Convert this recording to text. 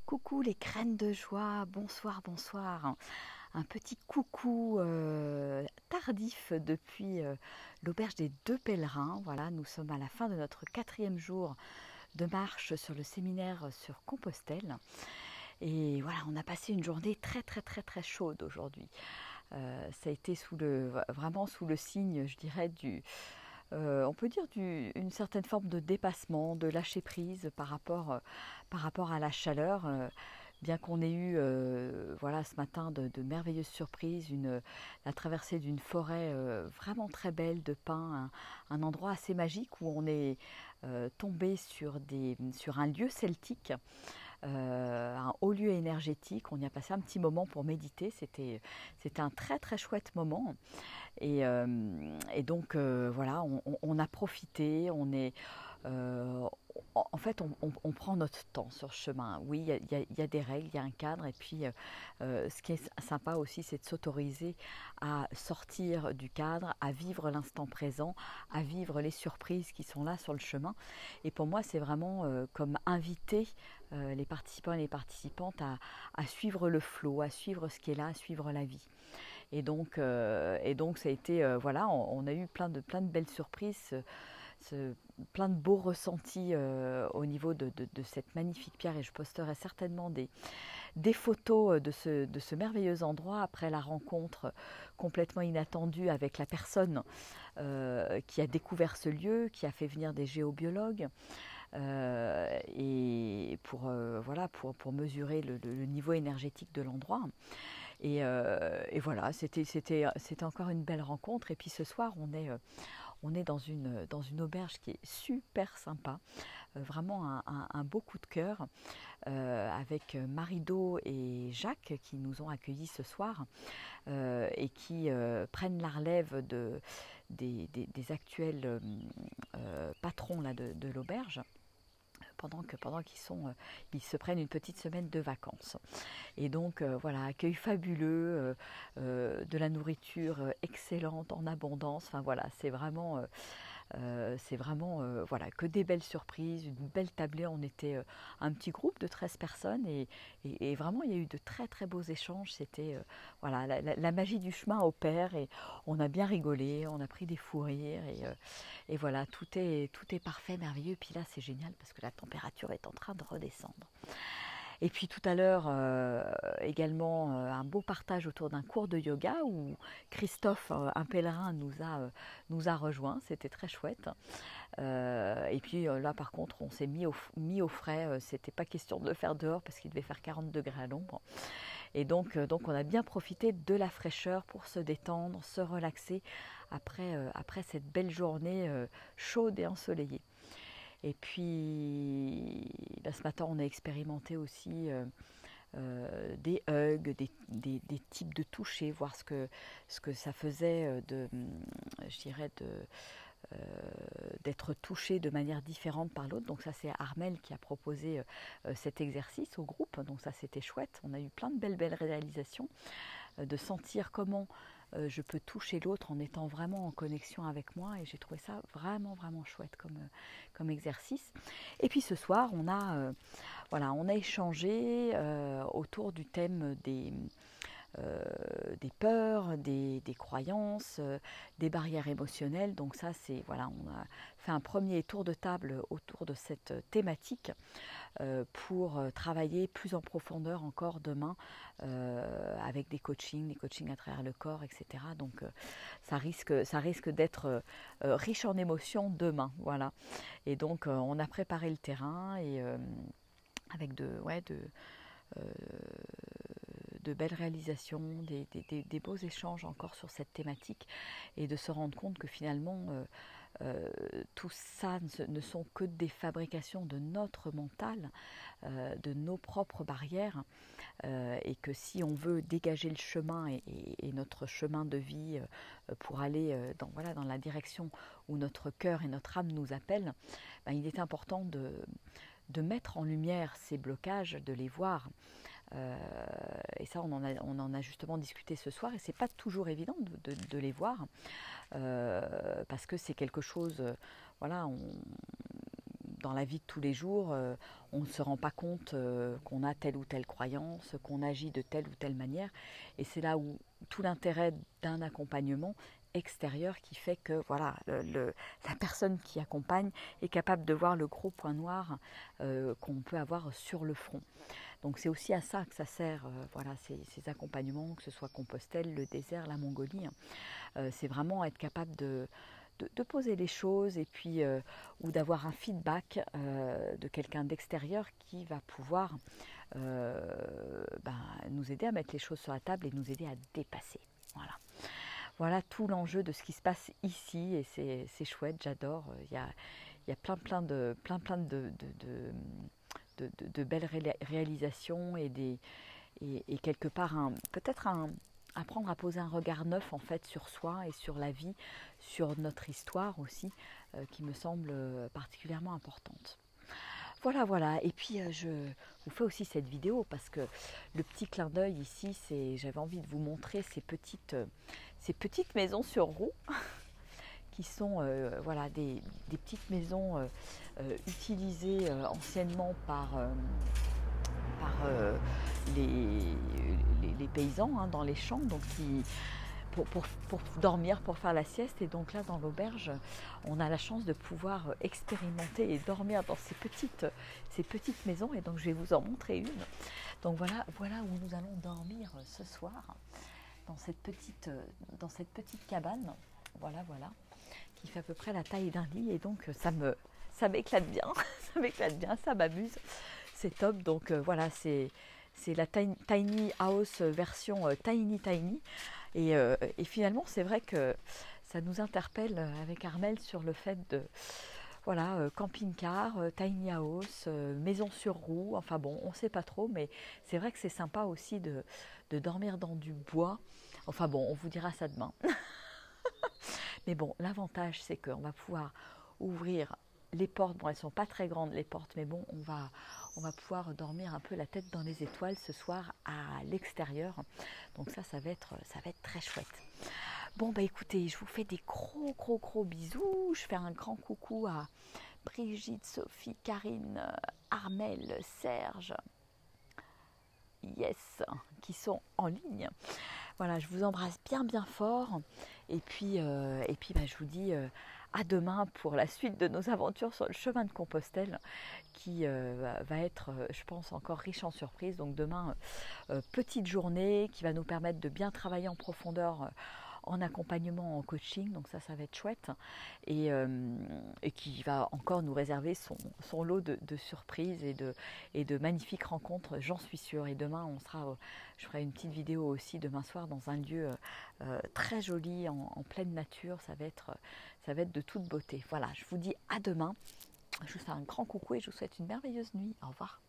Coucou les graines de joie, bonsoir, bonsoir. Un petit coucou tardif depuis l'auberge des Deux Pèlerins. Voilà, nous sommes à la fin de notre 4e jour de marche sur le séminaire sur Compostelle. Et voilà, on a passé une journée très très très très chaude aujourd'hui. Ça a été vraiment sous le signe, je dirais, on peut dire une certaine forme de dépassement, de lâcher prise par rapport à la chaleur. Bien qu'on ait eu voilà, ce matin de merveilleuses surprises, la traversée d'une forêt vraiment très belle de pins, un endroit assez magique où on est tombé sur un lieu celtique, un haut lieu énergétique. On y a passé un petit moment pour méditer. C'était un très très chouette moment. Et donc voilà, on a profité, en fait, on prend notre temps sur ce chemin. Oui, il y a des règles, il y a un cadre, et puis ce qui est sympa aussi, c'est de s'autoriser à sortir du cadre, à vivre l'instant présent, à vivre les surprises qui sont là sur le chemin. Et pour moi, c'est vraiment comme inviter les participants et les participantes à suivre le flot, à suivre ce qui est là, à suivre la vie. Et donc ça a été, voilà, on a eu plein de belles surprises, plein de beaux ressentis au niveau de cette magnifique pierre. Et je posterai certainement des photos de ce merveilleux endroit après la rencontre complètement inattendue avec la personne qui a découvert ce lieu, qui a fait venir des géobiologues. Et voilà, pour mesurer le niveau énergétique de l'endroit. Et voilà, c'était encore une belle rencontre. Et puis ce soir, on est dans une auberge qui est super sympa, vraiment un beau coup de cœur, avec Marido et Jacques qui nous ont accueillis ce soir, et qui prennent la relève des actuels patrons là, de l'auberge, pendant ils se prennent une petite semaine de vacances. Et donc voilà, accueil fabuleux, de la nourriture excellente, en abondance. Enfin voilà, c'est vraiment voilà, que des belles surprises, une belle tablée. On était un petit groupe de 13 personnes, et vraiment il y a eu de très très beaux échanges. C'était voilà, la magie du chemin opère, et on a bien rigolé, on a pris des fous rires, et voilà, tout est parfait, merveilleux. Puis là c'est génial parce que la température est en train de redescendre. Et puis tout à l'heure, également, un beau partage autour d'un cours de yoga où Christophe, un pèlerin, nous a rejoints. C'était très chouette. Et puis là, par contre, on s'est mis au frais. C'était pas question de le faire dehors parce qu'il devait faire 40 degrés à l'ombre. Et donc on a bien profité de la fraîcheur pour se détendre, se relaxer après cette belle journée chaude et ensoleillée. Et puis, là, ce matin, on a expérimenté aussi des hugs, des types de toucher, voir ce que ça faisait je dirais, d'être touché de manière différente par l'autre. Donc ça, c'est Armel qui a proposé cet exercice au groupe. Donc ça, c'était chouette. On a eu plein de belles réalisations, de sentir comment je peux toucher l'autre en étant vraiment en connexion avec moi, et j'ai trouvé ça vraiment vraiment chouette comme exercice. Et puis ce soir, voilà, on a échangé autour du thème des peurs, des croyances, des barrières émotionnelles. Donc ça, c'est voilà, on a fait un premier tour de table autour de cette thématique, pour travailler plus en profondeur encore demain, avec des coachings à travers le corps, etc. Donc ça risque d'être riche en émotions demain. Voilà. Et donc on a préparé le terrain, et avec euh, de belles réalisations, des beaux échanges encore sur cette thématique, et de se rendre compte que finalement tout ça ne sont que des fabrications de notre mental, de nos propres barrières, et que si on veut dégager le chemin, et notre chemin de vie, pour aller voilà, dans la direction où notre cœur et notre âme nous appellent, ben, il est important de mettre en lumière ces blocages, de les voir. Et ça, on en a justement discuté ce soir, et c'est pas toujours évident de les voir, parce que c'est quelque chose, voilà, dans la vie de tous les jours, on ne se rend pas compte qu'on a telle ou telle croyance, qu'on agit de telle ou telle manière. Et c'est là où tout l'intérêt d'un accompagnement extérieur qui fait que voilà, la personne qui accompagne est capable de voir le gros point noir qu'on peut avoir sur le front. Donc c'est aussi à ça que ça sert, voilà, ces accompagnements, que ce soit Compostelle, le désert, la Mongolie. C'est vraiment être capable de poser les choses et puis ou d'avoir un feedback de quelqu'un d'extérieur qui va pouvoir nous aider à mettre les choses sur la table et nous aider à dépasser. Voilà. Voilà tout l'enjeu de ce qui se passe ici et c'est chouette, j'adore. Il y a plein de belles réalisations et quelque part peut-être apprendre à poser un regard neuf en fait sur soi et sur la vie, sur notre histoire aussi, qui me semble particulièrement importante. Voilà. Et puis je vous fais aussi cette vidéo parce que le petit clin d'œil ici, j'avais envie de vous montrer ces petites maisons sur roues qui sont voilà, des petites maisons utilisées anciennement par les paysans dans les champs, donc pour dormir, pour faire la sieste. Et donc là, dans l'auberge, on a la chance de pouvoir expérimenter et dormir dans ces petites maisons. Et donc, je vais vous en montrer une. Donc voilà où nous allons dormir ce soir, dans cette petite cabane. Voilà, qui fait à peu près la taille d'un lit. Et donc, ça m'éclate bien, ça m'amuse. C'est top. Donc voilà, c'est la tiny house version tiny. Et finalement, c'est vrai que ça nous interpelle avec Armelle sur le fait de, voilà, camping-car, tiny house, maison sur roue. Enfin bon, on ne sait pas trop, mais c'est vrai que c'est sympa aussi de dormir dans du bois. Enfin bon, on vous dira ça demain. Mais bon, l'avantage, c'est qu'on va pouvoir ouvrir les portes. Bon, elles ne sont pas très grandes, les portes, mais bon, on va pouvoir dormir un peu la tête dans les étoiles ce soir à l'extérieur. Donc ça va être très chouette. Bon, bah écoutez, je vous fais des gros bisous. Je fais un grand coucou à Brigitte, Sophie, Karine, Armelle, Serge, yes, qui sont en ligne. Voilà, je vous embrasse bien fort. Et puis je vous dis à demain pour la suite de nos aventures sur le chemin de Compostelle qui va être, je pense, encore riche en surprises. Donc demain, petite journée qui va nous permettre de bien travailler en profondeur en accompagnement, en coaching. Donc ça va être chouette. Et qui va encore nous réserver son lot de surprises et de magnifiques rencontres, j'en suis sûre. Et demain, je ferai une petite vidéo aussi demain soir dans un lieu très joli, en pleine nature. Ça va être de toute beauté. Voilà, je vous dis à demain. Je vous fais un grand coucou et je vous souhaite une merveilleuse nuit. Au revoir.